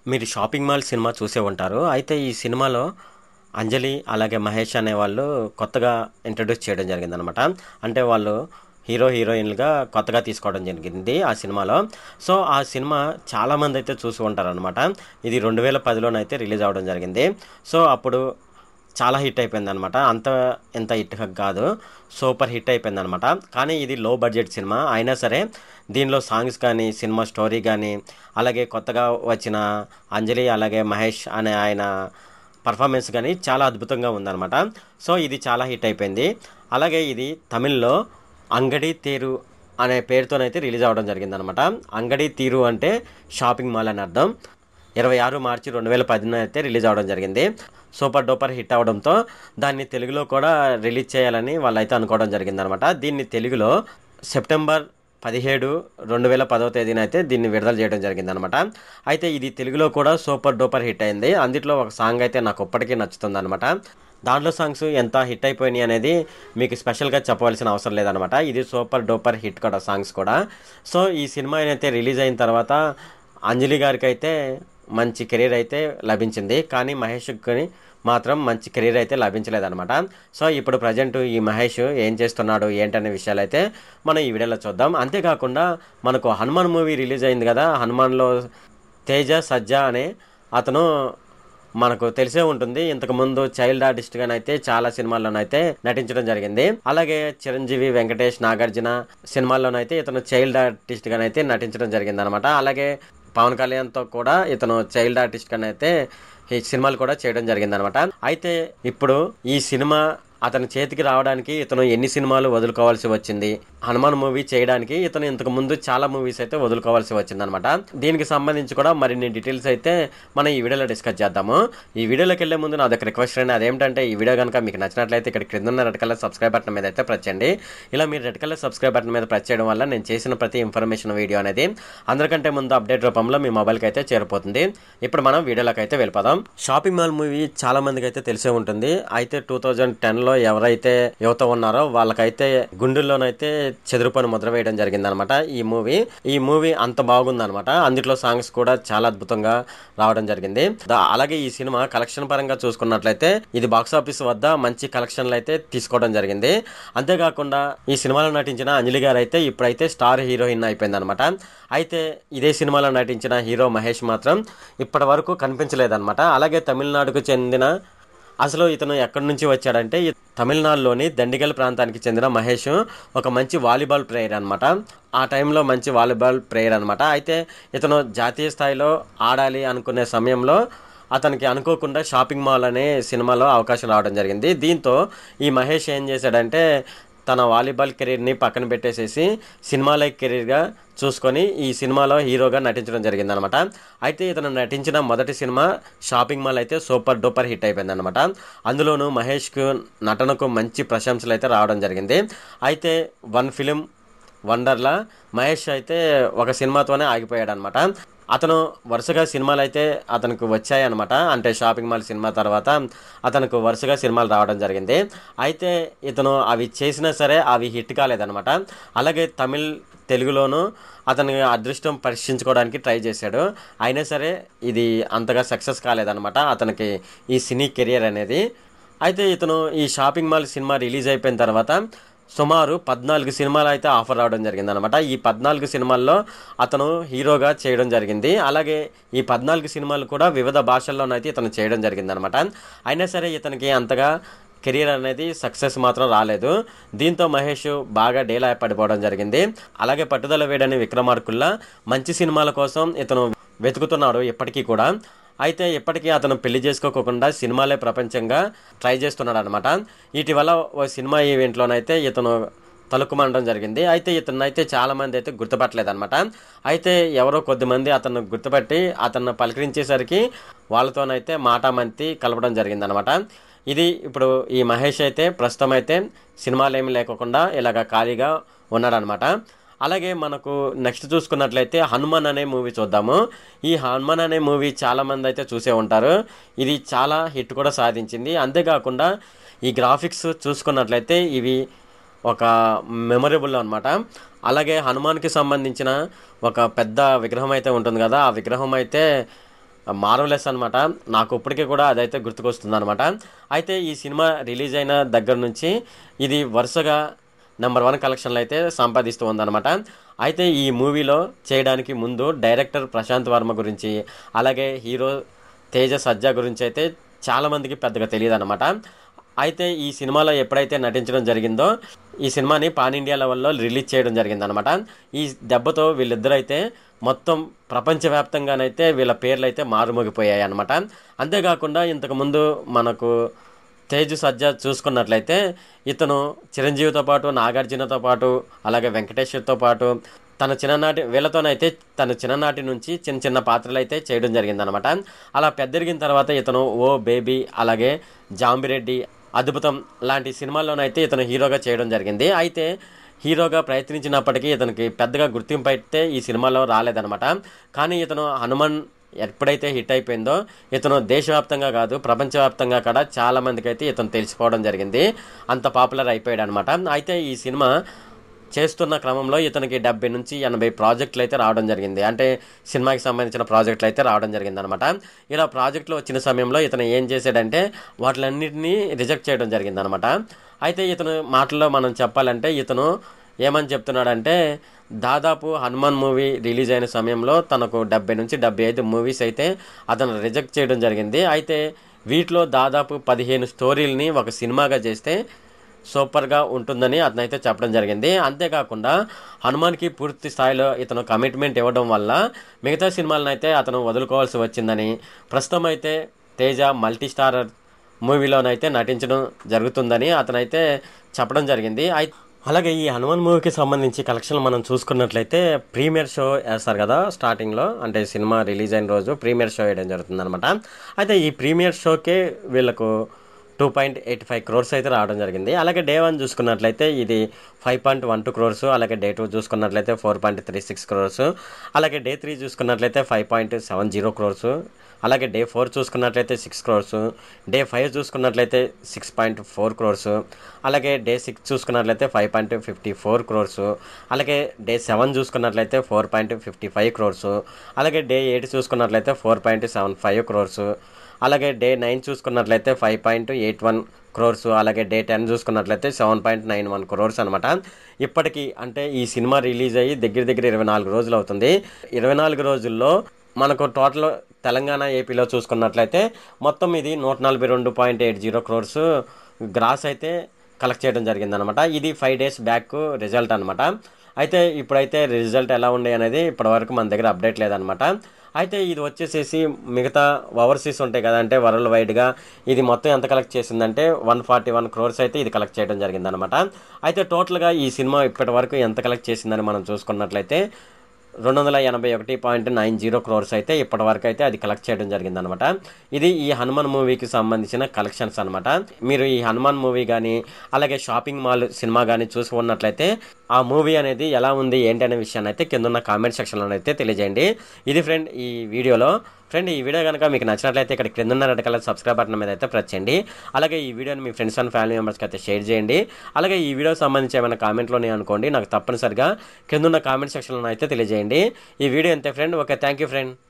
మీరు 'shopping mall' cinema చూసే ఉంటారు. అయితే ఈ సినిమాలో అంజలి అలాగే మహేష్ అనేవాళ్ళు కొత్తగా ఇంట్రొడ్యూస్ చేయడం జరిగిందనమాట. అంటే వాళ్ళు హీరో, హీరోయిన్‌లుగా కొత్తగా తీసుకోవడం జరిగింది ఆ సినిమాలో. సో, ఆ సినిమా చాలామందైతే చూసి ఉంటారనమాట. ఇది 2010లోనైతే రిలీజ్ అవ్వడం జరిగింది. సో, అప్పుడు చాలా హిట్ అయిపోయిందనమాట. అంత ఇంత హిట్ కాదు. సూపర్ హిట్ అయిపోయిందనమాట. కానీ ఇది లో బడ్జెట్ సినిమా. అయినా సరే దీనిలో సాంగ్స్ కానీ, సినిమా స్టోరీ గానీ, అలాగే కొత్తగా వచ్చిన అంజలి అలాగే మహేష్ అనే ఆయన పర్ఫార్మెన్స్ గానీ చాలా అద్భుతంగా ఉందనమాట. సో, ఇది చాలా హిట్ అయిపోయింది. అలాగే ఇది తమిళ్‌లో 'అంగడి తీరు' అనే పేరుతోనైతే రిలీజ్ అవ్వడం జరిగిందనమాట. 'అంగడి తీరు' అంటే షాపింగ్ మాల్ అని అర్థం. 26 మార్చి 2010 అయితే రిలీజ్ అవ్వడం జరిగింది. సూపర్ డూపర్ హిట్ అవడంతో దాన్ని తెలుగులో కూడా రిలీజ్ చేయాలని వాళ్ళైతే అనుకోవడం జరిగిందనమాట. దీన్ని తెలుగులో సెప్టెంబర్ 17, 2010 తేదీన అయితే దీన్ని విడుదల చేయడం జరిగిందనమాట. అయితే ఇది తెలుగులో కూడా సూపర్ డూపర్ హిట్ అయింది. అందులో ఒక సాంగ్ అయితే నాకు ఇప్పటికీ నచ్చుతుందనమాట. దాంట్లో సాంగ్స్ ఎంత హిట్ అయిపోయినాయి అనేది మీకు స్పెషల్గా చెప్పవలసిన అవసరం లేదనమాట. ఇది సూపర్ డూపర్ హిట్ కూడా సాంగ్స్ కూడా. సో, ఈ సినిమా అయితే రిలీజ్ అయిన తర్వాత అంజలి గారికి అయితే మంచి కెరీర్ అయితే లభించింది. కానీ మహేష్‌కి మాత్రం మంచి కెరీర్ అయితే లభించలేదనమాట. సో, ఇప్పుడు ప్రజెంట్ ఈ మహేష్ ఏం చేస్తున్నాడు ఏంటనే విషయాలైతే మనం ఈ వీడియోలో చూద్దాం. అంతేకాకుండా మనకు 'హనుమాన్' మూవీ రిలీజ్ అయింది కదా. 'హనుమాన్‌లో' తేజ సజ్జా అనే అతను మనకు తెలిసే ఉంటుంది. ఇంతకుముందు చైల్డ్ ఆర్టిస్ట్‌గానైతే చాలా సినిమాల్లోనైతే నటించడం జరిగింది. అలాగే చిరంజీవి, వెంకటేష్, నాగార్జున సినిమాల్లోనైతే ఇతను చైల్డ్ ఆర్టిస్ట్‌గానైతే నటించడం జరిగిందనమాట. అలాగే పవన్ కళ్యాణ్‌తో కూడా ఇతను చైల్డ్ ఆర్టిస్ట్‌గానైతే ఈ సినిమాలు కూడా చేయడం జరిగిందనమాట. అయితే ఇప్పుడు ఈ సినిమా అతని చేతికి రావడానికి ఇతను ఎన్ని సినిమాలు వదులుకోవాల్సి వచ్చింది, 'హనుమాన్' మూవీ చేయడానికి ఇతను ఇంతకు ముందు చాలా మూవీస్ అయితే వదులుకోవాల్సి వచ్చిందనమాట. దీనికి సంబంధించి కూడా మరిన్ని డీటెయిల్స్ అయితే మనం ఈ వీడియోలో డిస్కస్ చేద్దాము. ఈ వీడియోలోకి వెళ్లే ముందు నాదొక రిక్వెస్ట్ అండి. అదేంటంటే ఈ వీడియో కనుక మీకు నచ్చినట్లయితే ఇక్కడ క్రింద ఉన్న రెడ్ కలర్ సబ్స్క్రైబ్ బటన్ మీద అయితే ప్రెస్ చేయండి. ఇలా మీరు రెడ్ కలర్ సబ్స్క్రైబ్ బటన్ మీద ప్రెస్ చేయడం వల్ల నేను చేసిన ప్రతి ఇన్ఫర్మేషన్ వీడియో అనేది అందరికంటే ముందు అప్డేట్ రూపంలో మీ మొబైల్కి అయితే చేరిపోతుంది. ఇప్పుడు మనం వీడియోలోకి అయితే వెళ్ళిపోదాం. 'షాపింగ్ మాల్' మూవీ చాలా మందికి అయితే తెలిసే ఉంటుంది. అయితే 2010లో ఎవరైతే యువత ఉన్నారో వాళ్ళకైతే గుండెల్లోనైతే చెదురుపని ముద్ర వేయడం జరిగిందనమాట ఈ మూవీ అంత బాగుందనమాట. అందులో సాంగ్స్ కూడా చాలా అద్భుతంగా రావడం జరిగింది. అలాగే ఈ సినిమా కలెక్షన్ పరంగా చూసుకున్నట్లయితే ఇది బాక్సాఫీస్ వద్ద మంచి కలెక్షన్లు అయితే తీసుకోవడం జరిగింది. అంతేకాకుండా ఈ సినిమాలో నటించిన అంజలి గారు అయితే ఇప్పుడైతే స్టార్ హీరోయిన్ అయిపోయిందనమాట. అయితే ఇదే సినిమాలో నటించిన హీరో మహేష్ మాత్రం ఇప్పటి వరకు కనిపించలేదనమాట. అలాగే తమిళనాడుకు చెందిన అసలు ఇతను ఎక్కడి నుంచి వచ్చాడంటే తమిళనాడులోని దండిగల్ ప్రాంతానికి చెందిన మహేష్ ఒక మంచి వాలీబాల్ ప్లేయర్ అనమాట. ఆ టైంలో మంచి వాలీబాల్ ప్లేయర్ అనమాట. అయితే ఇతను జాతీయ స్థాయిలో ఆడాలి అనుకునే సమయంలో అతనికి అనుకోకుండా 'షాపింగ్ మాల్' అనే సినిమాలో అవకాశం రావడం జరిగింది. దీంతో ఈ మహేష్ ఏం చేశాడంటే తన వాలీబాల్ కెరీర్ని పక్కన పెట్టేసేసి సినిమాలే కెరీర్గా చూసుకొని ఈ సినిమాలో హీరోగా నటించడం జరిగిందనమాట. అయితే ఇతను నటించిన మొదటి సినిమా 'షాపింగ్ మాల్' అయితే సూపర్ డూపర్ హిట్ అయిపోయిందనమాట. అందులోనూ మహేష్కు నటనకు మంచి ప్రశంసలు అయితే రావడం జరిగింది. అయితే వన్ ఫిలిం వండర్లా మహేష్ అయితే ఒక సినిమాతోనే ఆగిపోయాడనమాట. అతను వరుసగా సినిమాలు అయితే అతనికి వచ్చాయన్నమాట. అంటే 'షాపింగ్ మాల్' సినిమా తర్వాత అతనికి వరుసగా సినిమాలు రావడం జరిగింది. అయితే ఇతను అవి చేసినా సరే అవి హిట్ కాలేదన్నమాట. అలాగే తెలుగులోనూ అతని అదృష్టం పరీక్షించుకోవడానికి ట్రై చేశాడు. అయినా సరే ఇది అంతగా సక్సెస్ కాలేదన్నమాట అతనికి ఈ సినీ కెరియర్ అనేది. అయితే ఇతను ఈ 'షాపింగ్ మాల్' సినిమా రిలీజ్ అయిపోయిన తర్వాత సుమారు 14 సినిమాలు అయితే ఆఫర్ రావడం జరిగిందనమాట. ఈ 14 సినిమాల్లో అతను హీరోగా చేయడం జరిగింది. అలాగే ఈ 14 సినిమాలు కూడా వివిధ భాషల్లోనైతే ఇతను చేయడం జరిగిందనమాట. అయినా సరే ఇతనికి అంతగా కెరీర్ అనేది సక్సెస్ మాత్రం రాలేదు. దీంతో మహేష్ బాగా డీలా పడిపోవడం జరిగింది. అలాగే పట్టుదల వేడని 'విక్రమార్కుల్లా' మంచి సినిమాల కోసం ఇతను వెతుకుతున్నాడు ఇప్పటికీ కూడా. అయితే ఇప్పటికీ అతను పెళ్లి చేసుకోకుండా సినిమాలే ప్రపంచంగా ట్రై చేస్తున్నాడు అనమాట. ఇటీవల ఓ సినిమా ఈవెంట్లోనైతే ఇతను తలుక్కుమనడం జరిగింది. అయితే ఇతనైతే చాలా మంది అయితే గుర్తుపట్టలేదన్నమాట. అయితే ఎవరో కొద్దిమంది అతను గుర్తుపట్టి అతను పలకరించేసరికి వాళ్ళతోనైతే మాటామంతి కలపడం జరిగిందనమాట. ఇది ఇప్పుడు ఈ మహేష్ అయితే ప్రస్తుతం అయితే సినిమాలు ఏమి లేకుండా ఇలాగ ఖాళీగా ఉన్నాడనమాట. అలాగే మనకు నెక్స్ట్ చూసుకున్నట్లయితే 'హనుమాన్' అనే మూవీ చూద్దాము. ఈ 'హనుమాన్' అనే మూవీ చాలామంది అయితే చూసే ఉంటారు. ఇది చాలా హిట్ కూడా సాధించింది. అంతేకాకుండా ఈ గ్రాఫిక్స్ చూసుకున్నట్లయితే ఇవి ఒక మెమొరబుల్ అనమాట. అలాగే హనుమాన్కి సంబంధించిన ఒక పెద్ద విగ్రహం అయితే ఉంటుంది కదా. ఆ విగ్రహం అయితే మార్వెలస్ అనమాట. నాకు ఇప్పటికీ కూడా అదైతే గుర్తుకొస్తుంది అనమాట. అయితే ఈ సినిమా రిలీజ్ అయిన దగ్గర నుంచి ఇది వరుసగా నెంబర్ 1 కలెక్షన్లు అయితే సంపాదిస్తూ ఉందన్నమాట. అయితే ఈ మూవీలో చేయడానికి ముందు డైరెక్టర్ ప్రశాంత్ వర్మ గురించి, అలాగే హీరో తేజ సజ్జా గురించి అయితే చాలామందికి పెద్దగా తెలియదు అనమాట. అయితే ఈ సినిమాలో ఎప్పుడైతే నటించడం జరిగిందో ఈ సినిమాని పాన్ ఇండియా లెవెల్లో రిలీజ్ చేయడం జరిగిందనమాట. ఈ దెబ్బతో వీళ్ళిద్దరైతే మొత్తం ప్రపంచవ్యాప్తంగానైతే వీళ్ళ పేర్లు అయితే మారుమోగిపోయాయి అనమాట. అంతేకాకుండా ఇంతకుముందు మనకు తేజు సజ్జా చూసుకున్నట్లయితే ఇతను చిరంజీవితో పాటు, నాగార్జునతో పాటు, అలాగే వెంకటేశ్వర్తో పాటు తన చిన్ననాటి నుంచి చిన్న చిన్న పాత్రలు అయితే చేయడం జరిగిందనమాట. అలా పెద్దరిగిన తర్వాత ఇతను ఓ బేబీ, అలాగే జాంబిరెడ్డి, అద్భుతం లాంటి సినిమాల్లోనైతే ఇతను హీరోగా చేయడం జరిగింది. అయితే హీరోగా ప్రయత్నించినప్పటికీ ఇతనికి పెద్దగా గుర్తింపు అయితే ఈ సినిమాలో రాలేదనమాట. కానీ ఇతను హనుమాన్ ఎప్పుడైతే హిట్ అయిపోయిందో ఇతను దేశవ్యాప్తంగా కాదు ప్రపంచవ్యాప్తంగా కూడా చాలామందికి అయితే ఇతను తెలిసిపోవడం జరిగింది. అంత పాపులర్ అయిపోయాడు అనమాట. అయితే ఈ సినిమా చేస్తున్న క్రమంలో ఇతనికి 70 నుంచి 80 ప్రాజెక్టులు అయితే రావడం జరిగింది. అంటే సినిమాకి సంబంధించిన ప్రాజెక్టులు అయితే రావడం జరిగింది అనమాట. ఇలా ప్రాజెక్టులు వచ్చిన సమయంలో ఇతను ఏం చేశాడంటే వాటిలన్నింటినీ రిజెక్ట్ చేయడం జరిగింది అనమాట. అయితే ఇతను మాటల్లో మనం చెప్పాలంటే ఇతను ఏమని చెప్తున్నాడంటే దాదాపు హనుమాన్ మూవీ రిలీజ్ అయిన సమయంలో తనకు 70 నుంచి 75 మూవీస్ అయితే అతను రిజెక్ట్ చేయడం జరిగింది. అయితే వీటిలో దాదాపు 15 స్టోరీలని ఒక సినిమాగా చేస్తే సూపర్గా ఉంటుందని అతనైతే చెప్పడం జరిగింది. అంతేకాకుండా హనుమాన్కి పూర్తి స్థాయిలో ఇతను కమిట్మెంట్ ఇవ్వడం వల్ల మిగతా సినిమాలను అయితే అతను వదులుకోవాల్సి వచ్చిందని, ప్రస్తుతం అయితే తేజ మల్టీ స్టారర్ మూవీలోనైతే నటించడం జరుగుతుందని అతనైతే చెప్పడం జరిగింది. అలాగే ఈ హనుమాన్ మూవీకి సంబంధించి కలెక్షన్లు మనం చూసుకున్నట్లయితే ప్రీమియర్ షో వేస్తారు కదా స్టార్టింగ్లో, అంటే సినిమా రిలీజ్ అయిన రోజు ప్రీమియర్ షో వేయడం జరుగుతుంది అనమాట. అయితే ఈ ప్రీమియర్ షోకే వీళ్ళకు 2.85 crores అయితే రావడం జరిగింది. అలాగే డే 1 చూసుకున్నట్లయితే ఇది 5.12 crores, అలాగే డే 2 చూసుకున్నట్లయితే 4.36 crores, అలాగే డే 3 చూసుకున్నట్లయితే 5.70 crores, అలాగే డే 4 చూసుకున్నట్లయితే 6 crores, డే 5 చూసుకున్నట్లయితే 6.4 crores, అలాగే డే 6 చూసుకున్నట్లయితే 5.54 crores, అలాగే డే 7 చూసుకున్నట్లయితే 4.55 crores, అలాగే డే 8 చూసుకున్నట్లయితే 4.75 crores, అలాగే డే 9 చూసుకున్నట్లయితే 5.81 crores, అలాగే డే 10 చూసుకున్నట్లయితే 7.91 crores అనమాట. ఇప్పటికీ అంటే ఈ సినిమా రిలీజ్ అయ్యి దగ్గర 24 రోజులు అవుతుంది. 24 రోజుల్లో మనకు టోటల్ తెలంగాణ ఏపీలో చూసుకున్నట్లయితే మొత్తం ఇది 142.80 crores గ్రాస్ అయితే కలెక్ట్ చేయడం జరిగిందనమాట. ఇది 5 days బ్యాక్ రిజల్ట్ అనమాట. అయితే ఇప్పుడైతే రిజల్ట్ ఎలా ఉండే అనేది ఇప్పటివరకు మన దగ్గర అప్డేట్ లేదనమాట. అయితే ఇది వచ్చేసేసి మిగతా ఓవర్సీస్ ఉంటాయి కదా, అంటే వరల్డ్ వైడ్గా ఇది మొత్తం ఎంత కలెక్ట్ చేసిందంటే 141 crores అయితే ఇది కలెక్ట్ చేయడం జరిగిందనమాట. అయితే టోటల్గా ఈ సినిమా ఇప్పటి వరకు ఎంత కలెక్ట్ చేసిందని మనం చూసుకున్నట్లయితే 291.90 crores అయితే ఇప్పటి వరకు అయితే అది కలెక్ట్ చేయడం జరిగిందనమాట. ఇది ఈ హనుమాన్ మూవీకి సంబంధించిన కలెక్షన్స్ అనమాట. మీరు ఈ హనుమాన్ మూవీ కానీ అలాగే షాపింగ్ మాల్ సినిమా కానీ చూసి ఉన్నట్లయితే ఆ మూవీ అనేది ఎలా ఉంది ఏంటి అనే విషయాన్ని అయితే కింద ఉన్న కామెంట్ సెక్షన్లో అయితే తెలియజేయండి. ఇది ఫ్రెండ్ ఈ వీడియోలో. ఫ్రెండ్ ఈ వీడియో కనుక మీకు నచ్చినట్లయితే ఇక్కడ క్రింద ఉన్న రెడ్ కలర్ సబ్స్క్రైబ్ బటన్ మీద అయితే ప్రెస్ చేయండి. అలాగే ఈ వీడియోని మీ ఫ్రెండ్స్ అండ్ ఫ్యామిలీ మెంబర్స్కి అయితే షేర్ చేయండి. అలాగే ఈ వీడియోకి సంబంధించి ఏమైనా కామెంట్లోనే అనుకోండి, నాకు తప్పనిసరిగా క్రింద ఉన్న కామెంట్ సెక్షన్లో అయితే తెలియజేయండి. ఈ వీడియో అంతే friend. Okay, thank you friend.